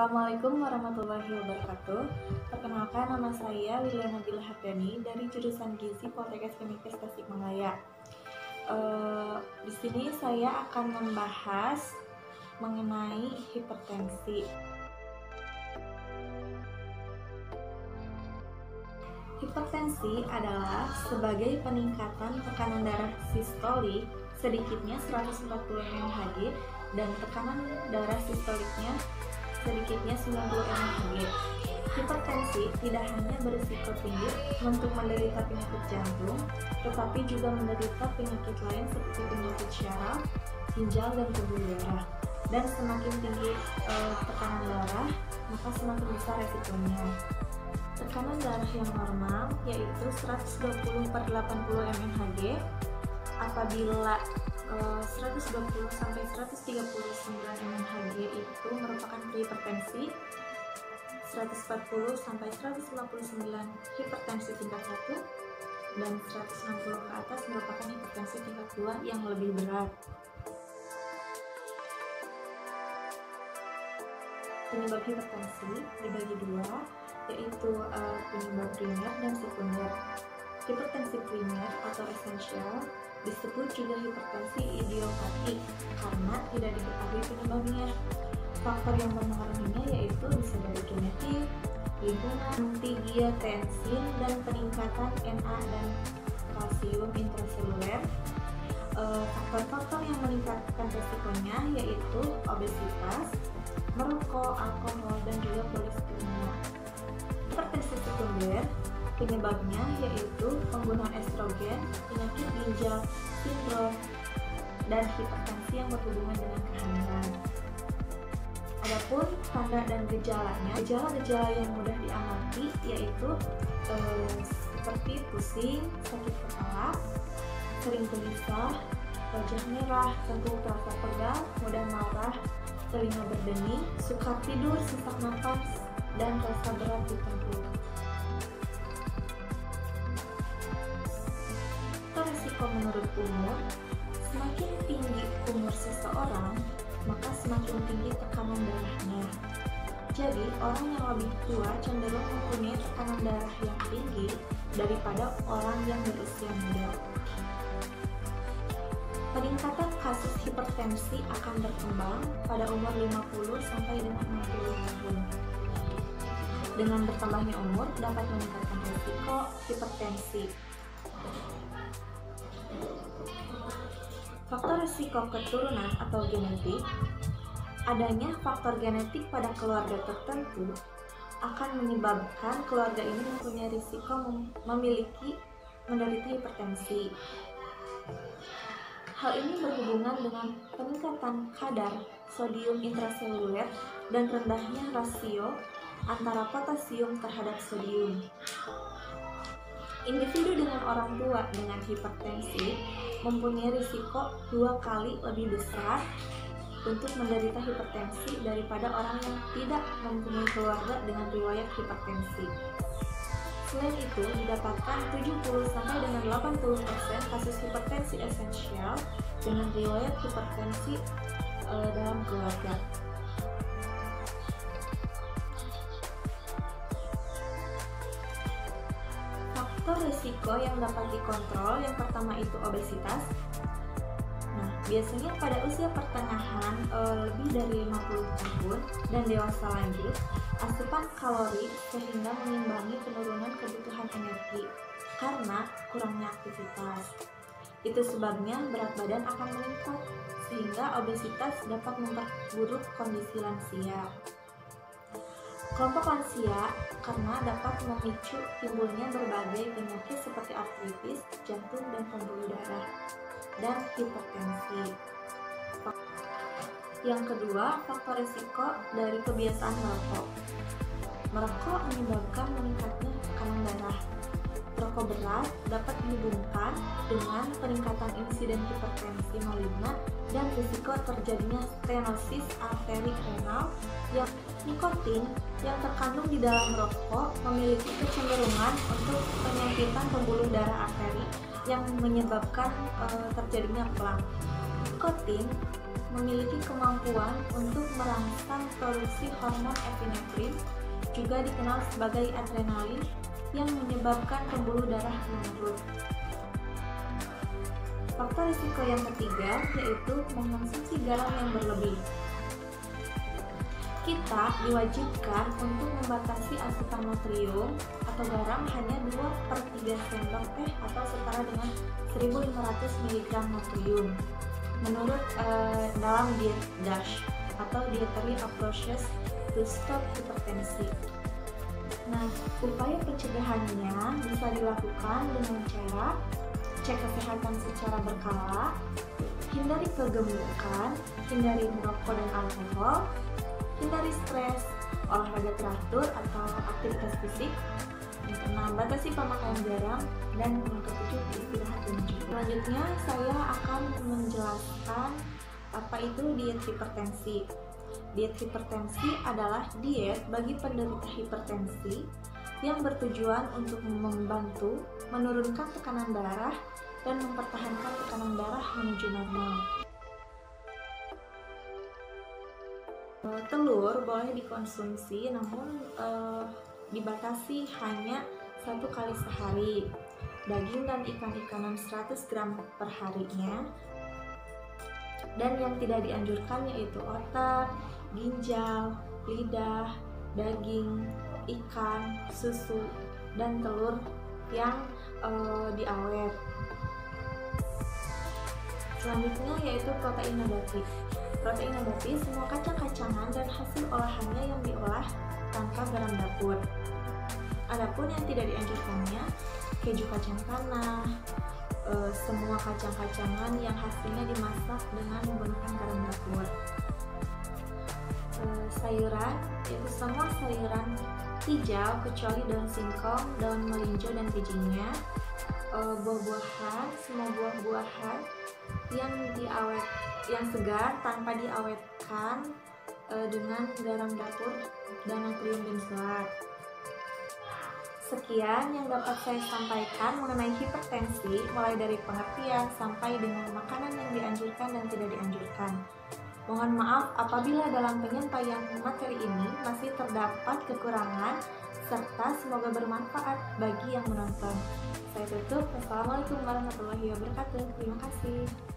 Assalamualaikum warahmatullahi wabarakatuh. Perkenalkan, nama saya Liliana Nabila Hardani dari jurusan Gizi Poltekkes Kemenkes Tasikmalaya. Di sini saya akan membahas mengenai hipertensi. Hipertensi adalah sebagai peningkatan tekanan darah sistolik sedikitnya 140 mmHg dan tekanan darah sistoliknya sedikitnya 90 mmHg. Hipertensi tidak hanya berisiko tinggi untuk menderita penyakit jantung, tetapi juga menderita penyakit lain seperti penyakit syaraf, ginjal, dan pembuluh darah. Dan semakin tinggi tekanan darah, maka semakin besar resikonya. Tekanan darah yang normal yaitu 120/80 mmHg. Apabila 120 sampai 139 mmHg itu merupakan hipertensi, 140 sampai 159 hipertensi tingkat 1, dan 160 ke atas merupakan hipertensi tingkat 2 yang lebih berat. Penyebab hipertensi dibagi dua, yaitu penyebab primer dan sekunder. Hipertensi primer atau esensial disebut juga hipertensi idiopatik karena tidak diketahui penyebabnya. Faktor yang mempengaruhinya yaitu bisa dari genetik, lingkungan, antigiotensine, dan peningkatan Na dan kalsium intraseluler. Faktor-faktor yang meningkatkan resikonya yaitu obesitas, merokok, alkohol, dan juga policythemia. Hipertensi sekunder penyebabnya yaitu penggunaan estrogen, penyakit ginjal, sindrom, dan hipertensi yang berhubungan dengan kehamilan. Adapun tanda dan gejalanya, gejala-gejala yang mudah diamati yaitu seperti pusing, sakit kepala, sering gelisah, wajah merah, tentu terasa pegal, mudah marah, telinga berdenying, sukar tidur, sesak napas, dan rasa berat di tenggorokan. Risiko menurut umur, semakin tinggi umur seseorang, maka semakin tinggi tekanan darahnya. Jadi, orang yang lebih tua cenderung mempunyai tekanan darah yang tinggi daripada orang yang berusia muda. Peningkatan kasus hipertensi akan berkembang pada umur 50 sampai dengan 60 tahun. Dengan bertambahnya umur dapat meningkatkan risiko hipertensi. Faktor risiko keturunan atau genetik. Adanya faktor genetik pada keluarga tertentu akan menyebabkan keluarga ini mempunyai risiko menderita hipertensi. Hal ini berhubungan dengan peningkatan kadar sodium intraseluler dan rendahnya rasio antara potasium terhadap sodium. Individu dengan orang tua dengan hipertensi mempunyai risiko 2 kali lebih besar untuk menderita hipertensi daripada orang yang tidak mempunyai keluarga dengan riwayat hipertensi. Selain itu, didapatkan 70 sampai dengan 80% kasus hipertensi esensial dengan riwayat hipertensi dalam keluarga. Faktor risiko yang dapat dikontrol yang pertama itu obesitas. Nah, biasanya pada usia pertengahan lebih dari 50 tahun dan dewasa lanjut, asupan kalori sehingga mengimbangi penurunan kebutuhan energi karena kurangnya aktivitas. Itu sebabnya berat badan akan meningkat sehingga obesitas dapat memperburuk kondisi lansia. Kelompok lansia karena dapat memicu timbulnya berbagai penyakit seperti artritis, jantung, dan pembuluh darah, dan hipertensi. Yang kedua, faktor risiko dari kebiasaan merokok. Merokok menyebabkan meningkatnya tekanan darah. Rokok berat dapat dihubungkan dengan peningkatan insiden hipertensi maligna dan risiko terjadinya stenosis arteri renal. Yang nikotin yang terkandung di dalam rokok memiliki kecenderungan untuk penyempitan pembuluh darah arteri yang menyebabkan terjadinya plak. Nikotin memiliki kemampuan untuk merangsang produksi hormon epinefrin, juga dikenal sebagai adrenalin, yang menyebabkan pembuluh darah menurun. Faktor risiko yang ketiga yaitu mengonsumsi garam yang berlebih. Kita diwajibkan untuk membatasi asupan natrium atau garam hanya 2/3 sendok teh atau setara dengan 1500 mg natrium menurut dalam diet DASH atau Dietary Approaches to Stop Hypertension. Nah, upaya pencegahannya bisa dilakukan dengan cara cek kesehatan secara berkala, hindari kegemukan, hindari merokok dan alkohol, hindari stres, olahraga teratur atau aktivitas fisik. Yang keenam, batasi pemakaian garam, dan yang ketujuh, istirahat dengan cukup. Selanjutnya, saya akan menjelaskan apa itu diet hipertensi. Diet hipertensi adalah diet bagi penderita hipertensi yang bertujuan untuk membantu menurunkan tekanan darah dan mempertahankan tekanan darah menuju normal. Telur boleh dikonsumsi, namun dibatasi hanya 1 kali sehari. Daging dan ikan-ikanan 100 gram per harinya. Dan yang tidak dianjurkan yaitu otak, ginjal, lidah, daging, ikan, susu, dan telur yang diawet. Selanjutnya yaitu protein nabati. Protein nabati semua kacang-kacangan dan hasil olahannya yang diolah tanpa garam dapur. Adapun yang tidak dianjurkannya, keju kacang tanah, semua kacang-kacangan yang hasilnya dimasak dengan menggunakan garam dapur. Sayuran, yaitu semua sayuran hijau kecuali daun singkong, daun melinjo dan bijinya. Buah-buahan, semua buah-buahan yang segar tanpa diawetkan dengan garam dapur dan natrium benzoat. Sekian yang dapat saya sampaikan mengenai hipertensi, mulai dari pengertian sampai dengan makanan yang dianjurkan dan tidak dianjurkan. Mohon maaf apabila dalam penyampaian materi ini masih terdapat kekurangan, serta semoga bermanfaat bagi yang menonton. Saya tutup. Wassalamualaikum warahmatullahi wabarakatuh. Terima kasih.